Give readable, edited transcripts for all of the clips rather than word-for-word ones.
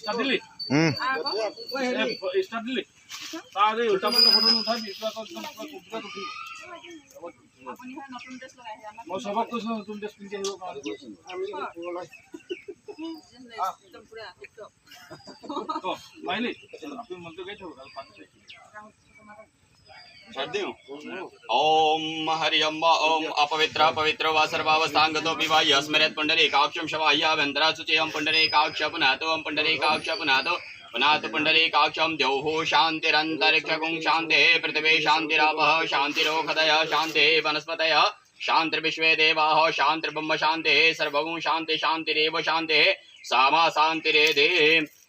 start दिली start दिली তাহলে উল্টা পাল্টা ফটো নুঠাবি তো একদম পুৰা কম্পিউটাৰত উঠিব আপুনি হয় নতুন ড্ৰেছ লগাই আহিছে আমাৰ মই সবক কৈছো নতুন ড্ৰেছ পিন্ধি আহিব কাৰণে আমি একদম পুৰা টিকটক তো মাইলি আপুনি মনটো গাই থাকক আৰু পাঁচ ओम हरि अम्ब ओम अपवित्र पवित्र वा सर्वावस्थांगतो विवाह स्मरेत् पुंडरीकाक्षं शवाह्याभ्यन्तरा शुचेयं पुंडरीकाक्ष पुनातो पुंडरीकाक्ष पुनातो पुनातो पुंडरीकाक्षं द्यौः शान्तिरन्तरिक्षगुं शान्तिः पृथिवी शान्तिरापः शान्तिरोषधयः शान्तिः वनस्पतयः शान्तिर्विश्वे देवाः शान्तिर्ब्रह्म शान्तिः सर्वगुं शान्ति शान्तिरेव शान्तिः सामा शान्तिरेधि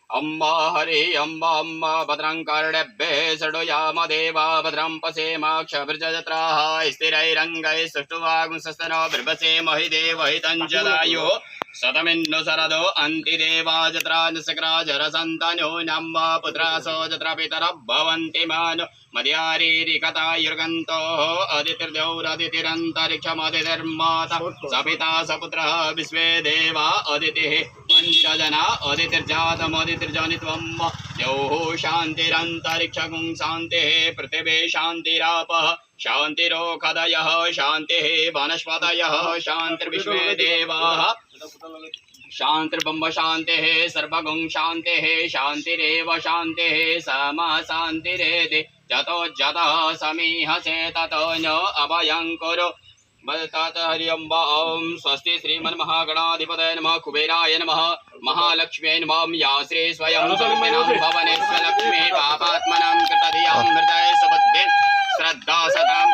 अम्बा हरि अम्बा अम्बा भद्रं कर्णेभ्यः षडयाम देवा भद्रं पश्येमाक्षभिर्जत्राः स्थिरैरङ्गैः सुष्ठुवागुंसस्तनो बिर्भसे महि देवहितञ्जलायुः शतमिन्नु शरदो अन्तिदेवा जत्रा सकराजरसन्तनो नम्बा पुत्रासो जत्रा पितरः भवन्ति मानो मद्यारीरिकतायुर्गन्तोः अदितिर्द्यौरदितिरन्तरिक्षमदितिर्माता सपिता सपुत्रः विश्वे देवा अदितिः पंचजना अदितिर्जातमदितिर्जनित्वम् द्यौः शान्तिरन्तरिक्षगुं शान्तिः पृथिवी शान्तिरापः शान्तिरोषधयः शान्तिः वनस्पतयः शान्तिर्विश्वे देवाः शान्तिर्ब्रह्म शान्तिः सर्वगुं शान्तिः शान्तिरेव शान्तिः समा शान्तिरेधि जतो जतः समीहसे ततो न अभयं कुरु हरि अम्ब ओं स्वस्ति श्रीमन्महागणाधिपतये नमः कुबेराय नमः महालक्ष्म्यै नमः या श्री स्वयं भवनेश्वरलक्ष्मी पापात्मनां कृतधियां हृदये सुबुद्धे श्रद्धा सतां